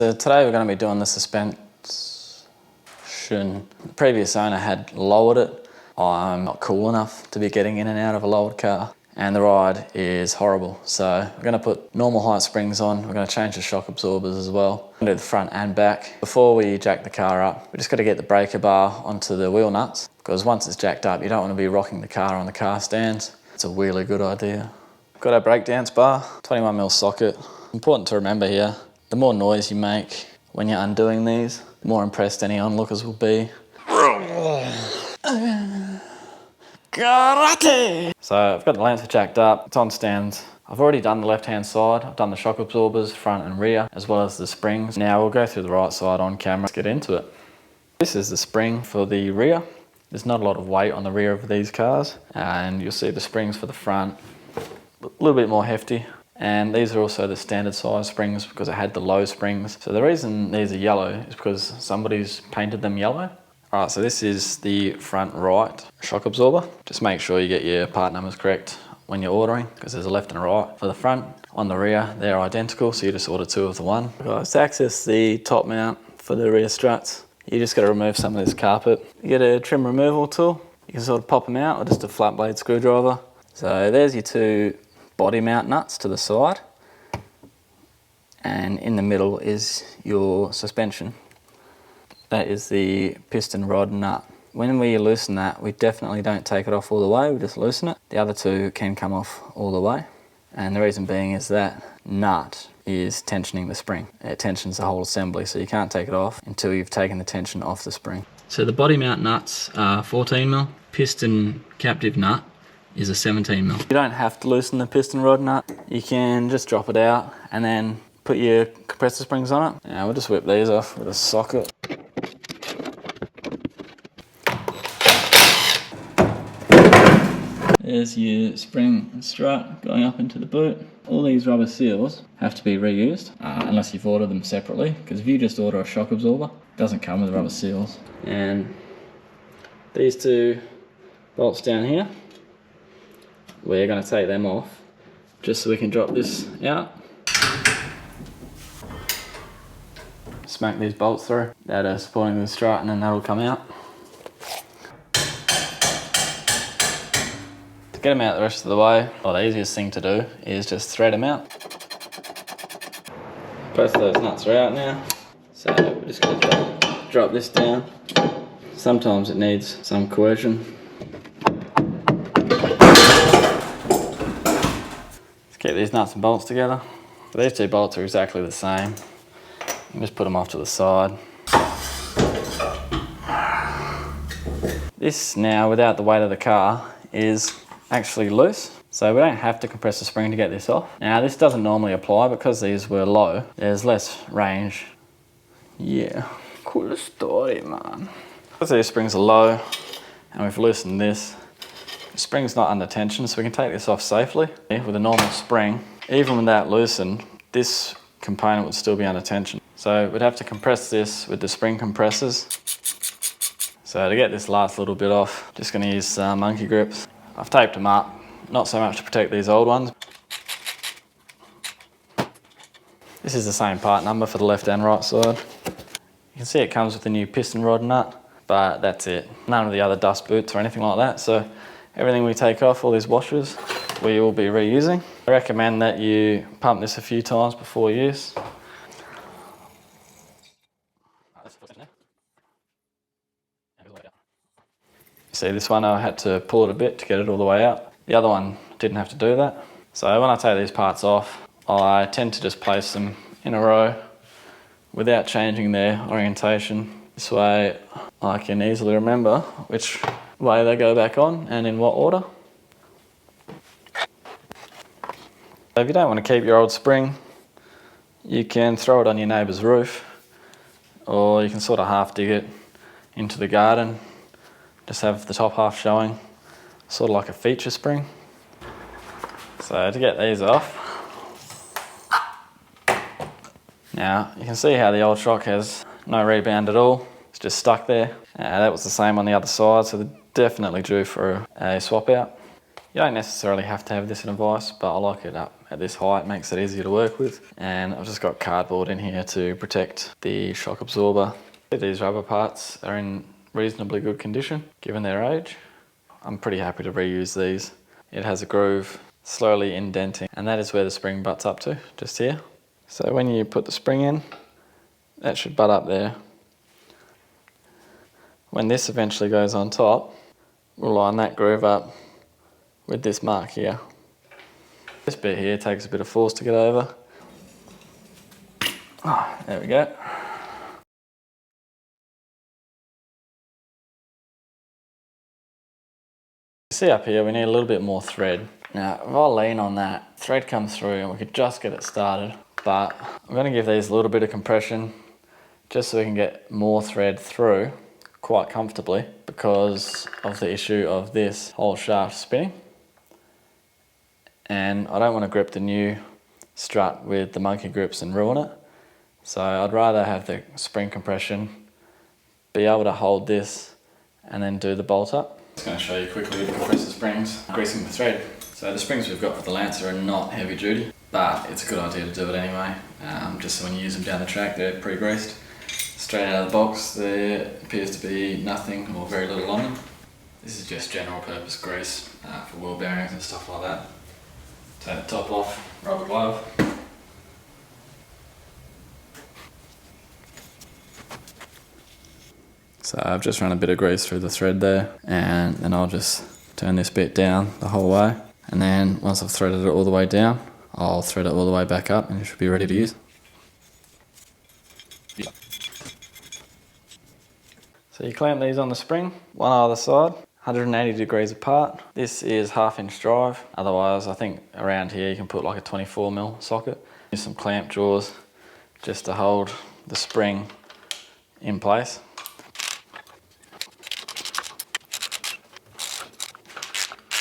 So today we're going to be doing the suspension. The previous owner had lowered it. I'm not cool enough to be getting in and out of a lowered car, and the ride is horrible. So we're going to put normal height springs on. We're going to change the shock absorbers as well. We're going to do the front and back. Before we jack the car up, we just got to get the breaker bar onto the wheel nuts, because once it's jacked up, you don't want to be rocking the car on the car stands. It's a really good idea. Got our brake dance bar, 21mm socket. Important to remember here, the more noise you make when you're undoing these, the more impressed any onlookers will be. Karate! So I've got the Lancer jacked up, it's on stands. I've already done the left-hand side. I've done the shock absorbers, front and rear, as well as the springs. Now we'll go through the right side on camera. Let's get into it. This is the spring for the rear. There's not a lot of weight on the rear of these cars, and you'll see the springs for the front, a little bit more hefty. And these are also the standard size springs because I had the low springs. So the reason these are yellow is because somebody's painted them yellow. All right, so this is the front right shock absorber. Just make sure you get your part numbers correct when you're ordering, because there's a left and a right for the front. On the rear, they're identical, so you just order two of the one. Guys, to access the top mount for the rear struts, you just got to remove some of this carpet. You get a trim removal tool. You can sort of pop them out with just a flat blade screwdriver. So there's your two body mount nuts to the side, and in the middle is your suspension. That is the piston rod nut. When we loosen that, we definitely don't take it off all the way, we just loosen it. The other two can come off all the way, and the reason being is that nut is tensioning the spring. It tensions the whole assembly, so you can't take it off until you've taken the tension off the spring. So the body mount nuts are 14mm, piston captive nut is a 17mm. You don't have to loosen the piston rod nut. You can just drop it out and then put your compressor springs on it. Now we'll just whip these off with a socket. There's your spring strut going up into the boot. All these rubber seals have to be reused unless you've ordered them separately, because if you just order a shock absorber, it doesn't come with rubber seals. And these two bolts down here, we're going to take them off just so we can drop this out. Smack these bolts through that are supporting the strut, and then that'll come out. To get them out the rest of the way, well, the easiest thing to do is just thread them out. Both of those nuts are out now, so we're just going to drop this down. Sometimes it needs some coercion. Get these nuts and bolts together. These two bolts are exactly the same. You can just put them off to the side. This now, without the weight of the car, is actually loose. So we don't have to compress the spring to get this off. Now this doesn't normally apply because these were low. There's less range. Yeah, cool story, man. Because these springs are low and we've loosened this, the spring's not under tension, so we can take this off safely. With a normal spring, even with that loosened, this component would still be under tension. So we'd have to compress this with the spring compressors. So to get this last little bit off, just going to use monkey grips. I've taped them up, not so much to protect these old ones. This is the same part number for the left and right side. You can see it comes with a new piston rod nut, but that's it. None of the other dust boots or anything like that. So everything we take off, all these washers, we will be reusing. I recommend that you pump this a few times before use. See, this one I had to pull it a bit to get it all the way out. The other one didn't have to do that. So when I take these parts off, I tend to just place them in a row without changing their orientation. This way I can easily remember which way they go back on and in what order. If you don't want to keep your old spring, you can throw it on your neighbour's roof, or you can sort of half dig it into the garden. Just have the top half showing, sort of like a feature spring. So to get these off, now you can see how the old shock has no rebound at all. It's just stuck there. That was the same on the other side, so they're definitely due for a swap out. You don't necessarily have to have this in a vise, but I like it up at this height, makes it easier to work with. And I've just got cardboard in here to protect the shock absorber. These rubber parts are in reasonably good condition, given their age. I'm pretty happy to reuse these. It has a groove slowly indenting, and that is where the spring butts up to, just here. So when you put the spring in, that should butt up there. When this eventually goes on top, we'll line that groove up with this mark here. This bit here takes a bit of force to get over. Oh, there we go. See up here, we need a little bit more thread. Now, if I lean on that, thread comes through and we could just get it started, but I'm going to give these a little bit of compression just so we can get more thread through quite comfortably because of the issue of this whole shaft spinning. And I don't want to grip the new strut with the monkey grips and ruin it. So I'd rather have the spring compression, be able to hold this and then do the bolt up. I'm just going to show you quickly the compressor springs, greasing the thread. So the springs we've got for the Lancer are not heavy duty, but it's a good idea to do it anyway. Just so when you use them down the track, they're pre-greased. Straight out of the box, there appears to be nothing or very little on them. This is just general purpose grease for wheel bearings and stuff like that. Take the top off, rubber glove. So I've just run a bit of grease through the thread there, and then I'll just turn this bit down the whole way. And then once I've threaded it all the way down, I'll thread it all the way back up and it should be ready to use. So you clamp these on the spring, one either side, 180 degrees apart. This is 1/2 inch drive. Otherwise, I think around here you can put like a 24mm socket. Use some clamp jaws just to hold the spring in place.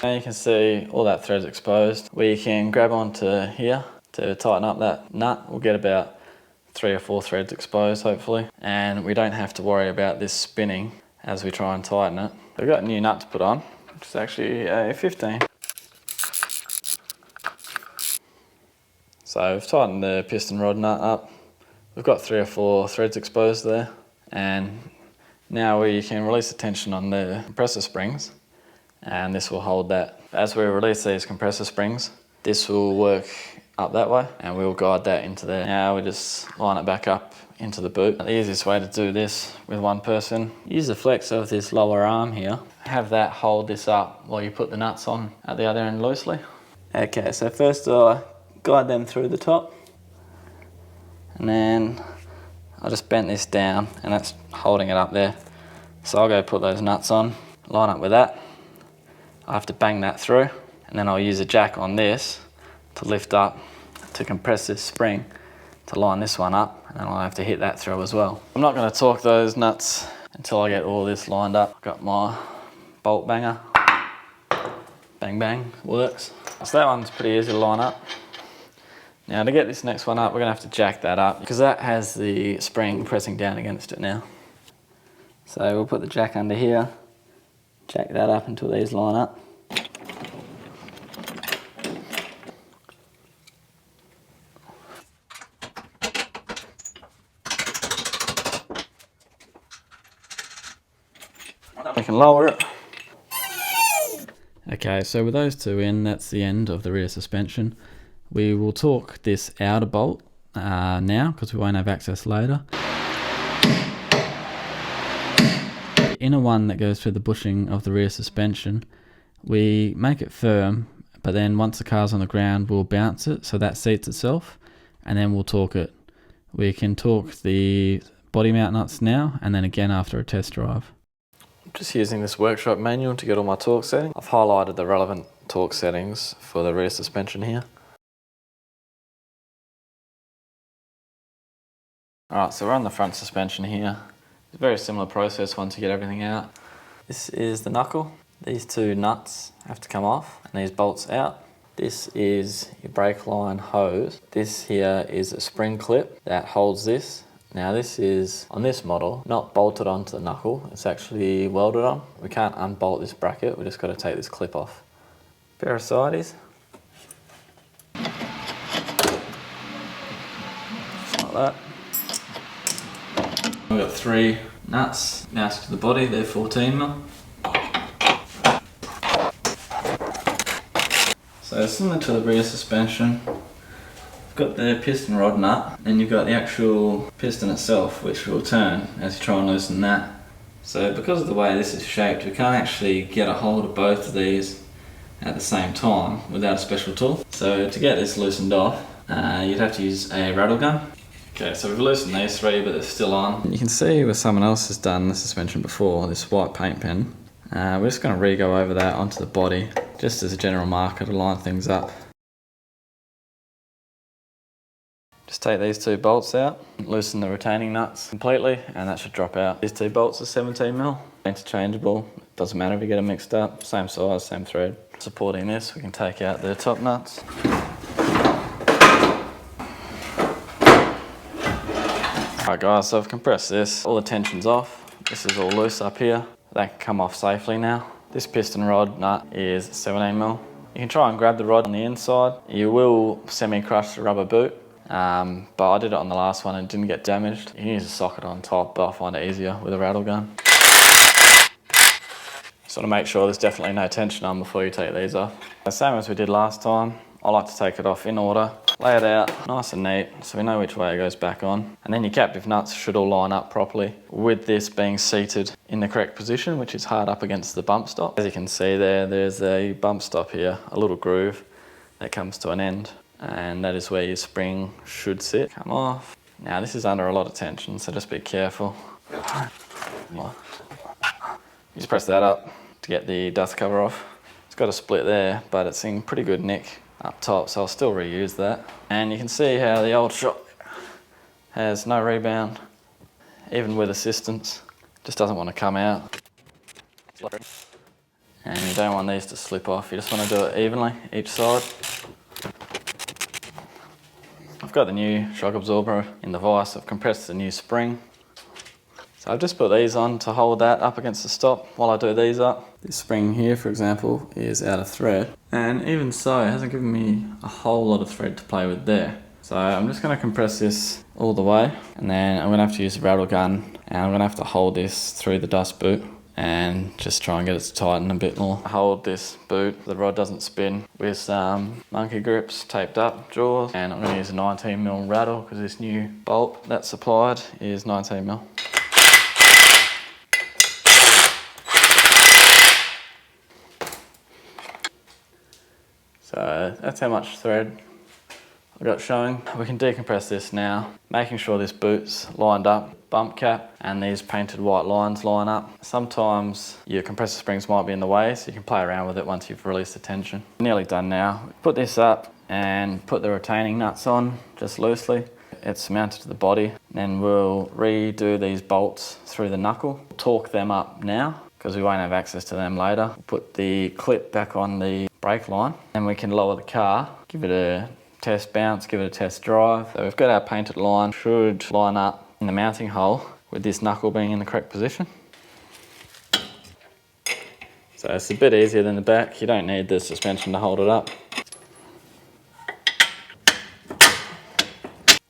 Now you can see all that thread's exposed. We can grab onto here to tighten up that nut. We'll get about 3 or 4 threads exposed hopefully, and we don't have to worry about this spinning as we try and tighten it. We've got a new nut to put on, which is actually a 15. So we've tightened the piston rod nut up. We've got 3 or 4 threads exposed there, and now we can release the tension on the compressor springs, and this will hold that. As we release these compressor springs, this will work up that way and we'll guide that into there. Now we just line it back up into the boot. The easiest way to do this with one person, use the flex of this lower arm here, have that hold this up while you put the nuts on at the other end loosely. Okay, so first I guide them through the top, and then I just bent this down and that's holding it up there. So I'll go put those nuts on, line up with that. I have to bang that through, and then I'll use a jack on this to lift up to compress this spring to line this one up, and then I'll have to hit that through as well. I'm not going to torque those nuts until I get all this lined up. I've got my bolt banger. Bang bang, works. So that one's pretty easy to line up. Now to get this next one up, we're going to have to jack that up because that has the spring pressing down against it now. So we'll put the jack under here, jack that up until these line up. We can lower it. Okay, so with those two in, that's the end of the rear suspension. We will torque this outer bolt now because we won't have access later. The inner one that goes through the bushing of the rear suspension, we make it firm, but then once the car's on the ground, we'll bounce it so that seats itself, and then we'll torque it. We can torque the body mount nuts now and then again after a test drive. Just using this workshop manual to get all my torque settings. I've highlighted the relevant torque settings for the rear suspension here. Alright, so we're on the front suspension here. It's a very similar process once you get everything out. This is the knuckle. These two nuts have to come off and these bolts out. This is your brake line hose. This here is a spring clip that holds this. Now this is, on this model, not bolted onto the knuckle, it's actually welded on. We can't unbolt this bracket, we just got to take this clip off. pair of sides. Just like that. I've got 3 nuts mounted to the body, they're 14mm. So similar to the rear suspension, you've got the piston rod nut, and you've got the actual piston itself, which will turn as you try and loosen that. So because of the way this is shaped, we can't actually get a hold of both of these at the same time without a special tool. So to get this loosened off, you'd have to use a rattle gun. Okay, so we've loosened these 3, but they're still on. You can see where someone else has done the suspension before, this white paint pen. We're just going to re-go over that onto the body, just as a general marker to line things up. Just take these 2 bolts out, loosen the retaining nuts completely, and that should drop out. These 2 bolts are 17mm, interchangeable, doesn't matter if you get them mixed up, same size, same thread. Supporting this, we can take out the top nuts. Alright guys, so I've compressed this, all the tension's off, this is all loose up here. That can come off safely now. This piston rod nut is 17mm. You can try and grab the rod on the inside. You will semi-crush the rubber boot, but I did it on the last one and it didn't get damaged. You can use a socket on top, but I find it easier with a rattle gun. Just want to make sure there's definitely no tension on before you take these off. The same as we did last time, I like to take it off in order, lay it out nice and neat so we know which way it goes back on. And then your captive nuts should all line up properly with this being seated in the correct position, which is hard up against the bump stop. As you can see there, there's a bump stop here, a little groove that comes to an end, and that is where your spring should sit. Come off. Now this is under a lot of tension, so just be careful. You just press that up to get the dust cover off. It's got a split there, but it's in pretty good nick up top, so I'll still reuse that. And you can see how the old shock has no rebound, even with assistance. Just doesn't want to come out. And you don't want these to slip off, you just want to do it evenly, each side. I've got the new shock absorber in the vise, I've compressed the new spring. So I've just put these on to hold that up against the stop while I do these up. This spring here, for example, is out of thread. And even so, it hasn't given me a whole lot of thread to play with there. So I'm just going to compress this all the way, and then I'm going to have to use a rattle gun, and I'm going to have to hold this through the dust boot and just try and get it to tighten a bit more. Hold this boot, the rod doesn't spin, with some monkey grips taped up, jaws, and I'm going to use a 19mm rattle because this new bolt that's supplied is 19mm. So that's how much thread I've got showing. We can decompress this now, making sure this boot's lined up, bump cap and these painted white lines line up. Sometimes your compressor springs might be in the way, so you can play around with it once you've released the tension. Nearly done now. Put this up and put the retaining nuts on just loosely. It's mounted to the body. Then we'll redo these bolts through the knuckle. Torque them up now because we won't have access to them later. Put the clip back on the brake line and we can lower the car, give it a test bounce, give it a test drive. So we've got our painted line, should line up in the mounting hole with this knuckle being in the correct position. So it's a bit easier than the back, you don't need the suspension to hold it up.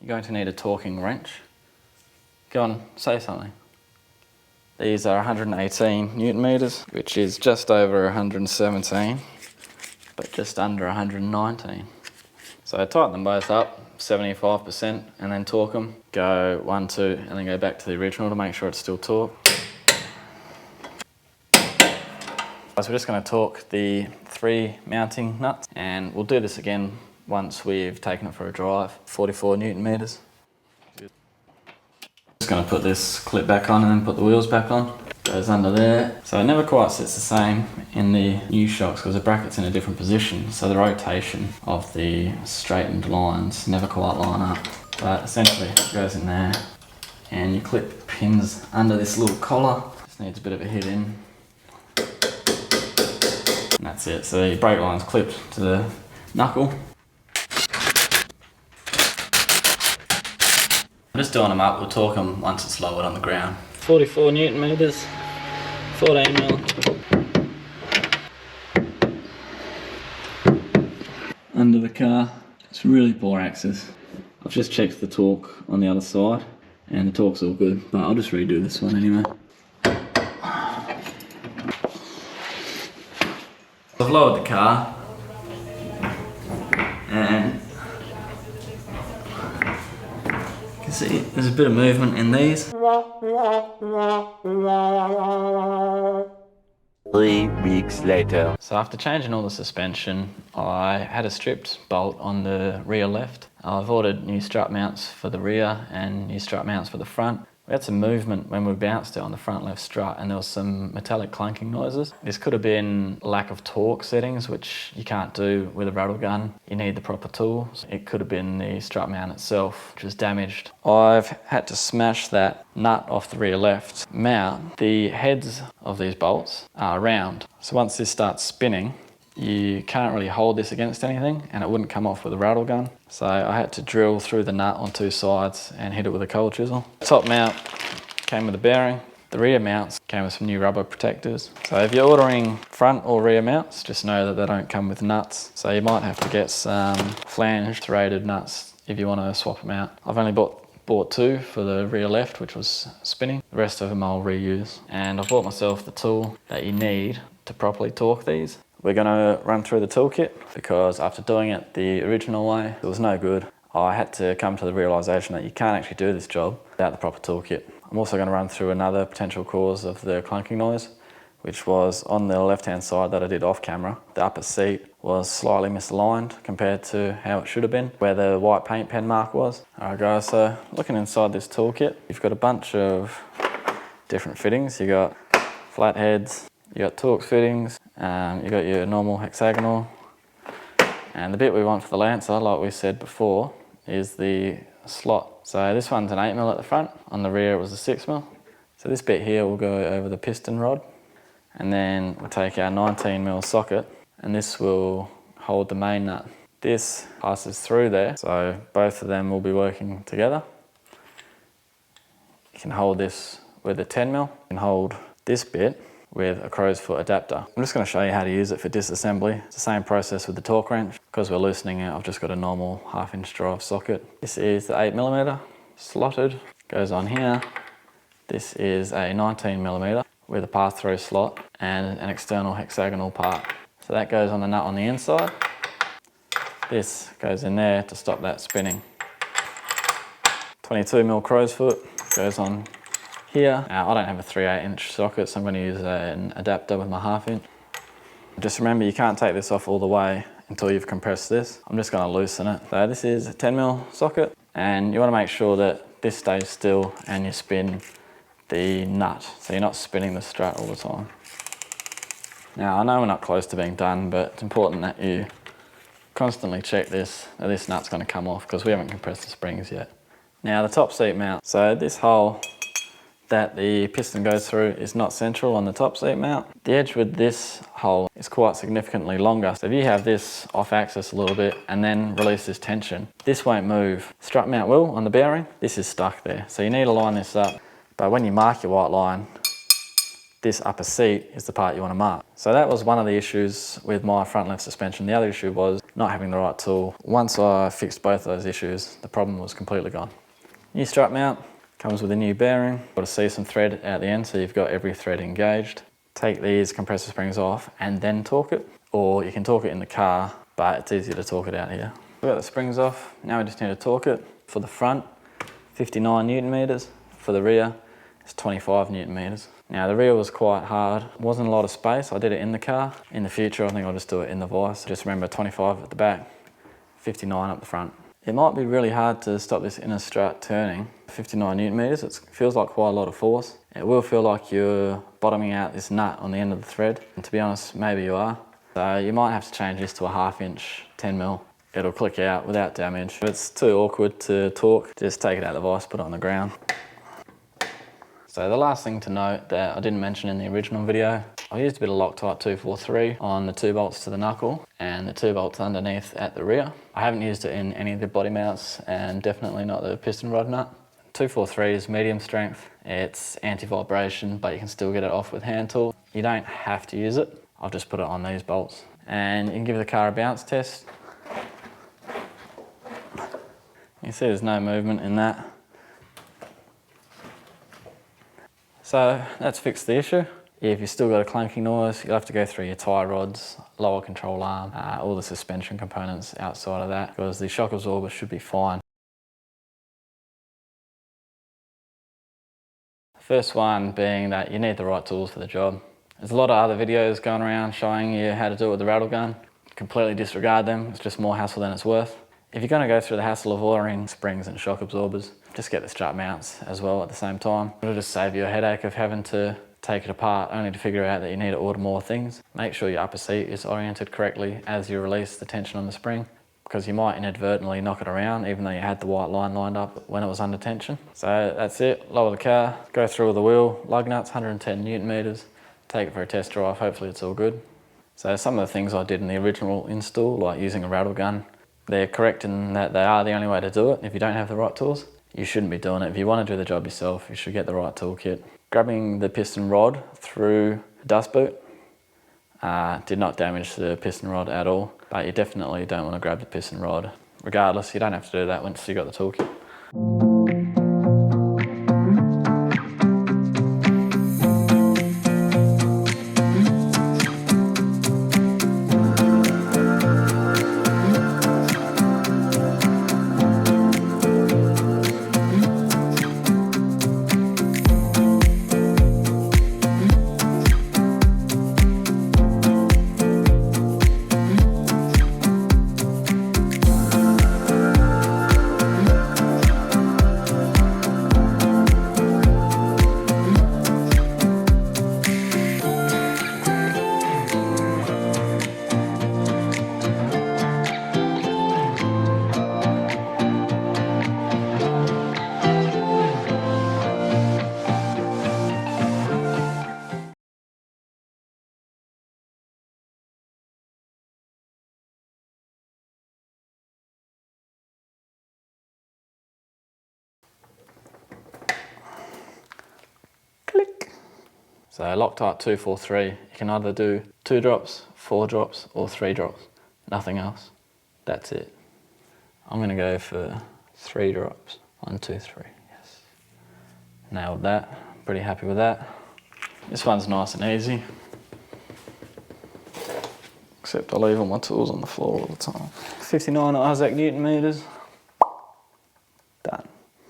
You're going to need a torquing wrench. Go on, say something. These are 118 Newton meters, which is just over 117, but just under 119. So I tighten them both up, 75%, and then torque them. Go 1, 2, and then go back to the original to make sure it's still torqued. So we're just going to torque the 3 mounting nuts, and we'll do this again once we've taken it for a drive. 44 Newton meters. Just going to put this clip back on and then put the wheels back on. Goes under there. So it never quite sits the same in the new shocks because the bracket's in a different position, so the rotation of the straightened lines never quite line up. But essentially it goes in there and you clip pins under this little collar. Just needs a bit of a hit in. And that's it. So the brake line's clipped to the knuckle. I'm just doing them up, we'll torque them once it's lowered on the ground. 44 Newton meters, 14mm. under the car. It's really poor access. I've just checked the torque on the other side and the torque's all good, but I'll just redo this one anyway. I've lowered the car and you can see there's a bit of movement in these. 3 weeks later. So after changing all the suspension, I had a stripped bolt on the rear left. I've ordered new strut mounts for the rear and new strut mounts for the front. We had some movement when we bounced it on the front left strut and there was some metallic clunking noises. This could have been lack of torque settings, which you can't do with a rattle gun. You need the proper tools. It could have been the strut mount itself, which was damaged. I've had to smash that nut off the rear left mount. The heads of these bolts are round. So once this starts spinning, you can't really hold this against anything and it wouldn't come off with a rattle gun. So I had to drill through the nut on 2 sides and hit it with a cold chisel. The top mount came with a bearing. The rear mounts came with some new rubber protectors. So if you're ordering front or rear mounts, just know that they don't come with nuts. So you might have to get some flanged threaded nuts if you want to swap them out. I've only bought 2 for the rear left, which was spinning. The rest of them I'll reuse. And I bought myself the tool that you need to properly torque these. We're going to run through the toolkit because after doing it the original way, it was no good. I had to come to the realisation that you can't actually do this job without the proper toolkit. I'm also going to run through another potential cause of the clunking noise, which was on the left-hand side that I did off camera. The upper seat was slightly misaligned compared to how it should have been, where the white paint pen mark was. Alright guys, so looking inside this toolkit, you've got a bunch of different fittings. You got flat heads, you got Torx fittings, you got your normal hexagonal, and the bit we want for the Lancer, like we said before, is the slot. So this one's an 8mm at the front, on the rear it was a 6mm. So this bit here will go over the piston rod, and then we'll take our 19mm socket, and this will hold the main nut. This passes through there, so both of them will be working together. You can hold this with a 10mm, you can hold this bit with a crow's foot adapter. I'm just going to show you how to use it for disassembly. It's the same process with the torque wrench. Because we're loosening it, I've just got a normal 1/2" drive socket. This is the 8mm slotted, goes on here. This is a 19mm with a pass-through slot and an external hexagonal part. So that goes on the nut on the inside. This goes in there to stop that spinning. 22mm crow's foot goes on here. Now, I don't have a 3/8" socket, so I'm going to use an adapter with my 1/2". Just remember, you can't take this off all the way until you've compressed this. I'm just going to loosen it. So this is a 10mm socket, and you want to make sure that this stays still and you spin the nut, so you're not spinning the strut all the time. Now, I know we're not close to being done, but it's important that you constantly check this, that this nut's going to come off, because we haven't compressed the springs yet. Now, the top seat mount. So this hole that the piston goes through is not central on the top seat mount. The edge with this hole is quite significantly longer. So if you have this off axis a little bit and then release this tension, this won't move. Strut mount will on the bearing. This is stuck there. So you need to line this up. But when you mark your white line, this upper seat is the part you want to mark. So that was one of the issues with my front left suspension. The other issue was not having the right tool. Once I fixed both of those issues, the problem was completely gone. New strut mount. Comes with a new bearing. Got to see some thread at the end, so you've got every thread engaged. Take these compressor springs off and then torque it, or you can torque it in the car, but it's easier to torque it out here. We've got the springs off, now we just need to torque it. For the front, 59 Newton meters. For the rear, it's 25 Newton meters. Now the rear was quite hard, wasn't a lot of space. I did it in the car. In the future, I think I'll just do it in the vise. Just remember 25 at the back, 59 up the front. It might be really hard to stop this inner strut turning. 59 Newton meters, it feels like quite a lot of force. It will feel like you're bottoming out this nut on the end of the thread. And to be honest, maybe you are. So you might have to change this to a 1/2" 10mm. It'll click out without damage. If it's too awkward to torque, just take it out of the vise, put it on the ground. So the last thing to note that I didn't mention in the original video, I used a bit of Loctite 243 on the 2 bolts to the knuckle and the 2 bolts underneath at the rear. I haven't used it in any of the body mounts and definitely not the piston rod nut. 243 is medium strength. It's anti-vibration, but you can still get it off with hand tool. You don't have to use it. I've just put it on these bolts. And you can give the car a bounce test. You see there's no movement in that. So that's fixed the issue. If you've still got a clunky noise, you'll have to go through your tie rods, lower control arm, all the suspension components outside of that, because the shock absorber should be fine. First one being that you need the right tools for the job. There's a lot of other videos going around showing you how to do it with the rattle gun. Completely disregard them, it's just more hassle than it's worth. If you're going to go through the hassle of ordering springs and shock absorbers, just get the strut mounts as well at the same time. It'll just save you a headache of having to take it apart only to figure out that you need to order more things. Make sure your upper seat is oriented correctly as you release the tension on the spring, because you might inadvertently knock it around even though you had the white line lined up when it was under tension. So that's it, lower the car, go through with the wheel, lug nuts, 110 Newton meters, take it for a test drive, hopefully it's all good. So some of the things I did in the original install, like using a rattle gun, they're correct in that they are the only way to do it. If you don't have the right tools, you shouldn't be doing it. If you want to do the job yourself, you should get the right toolkit. Grabbing the piston rod through the dust boot did not damage the piston rod at all, but you definitely don't want to grab the piston rod. Regardless, you don't have to do that once you've got the toolkit. Click. So Loctite 243, you can either do 2 drops, 4 drops, or 3 drops. Nothing else. That's it. I'm gonna go for 3 drops. 1, 2, 3, yes. Nailed that, pretty happy with that. This one's nice and easy. Except I leave all my tools on the floor all the time. 59 Isaac Newton meters.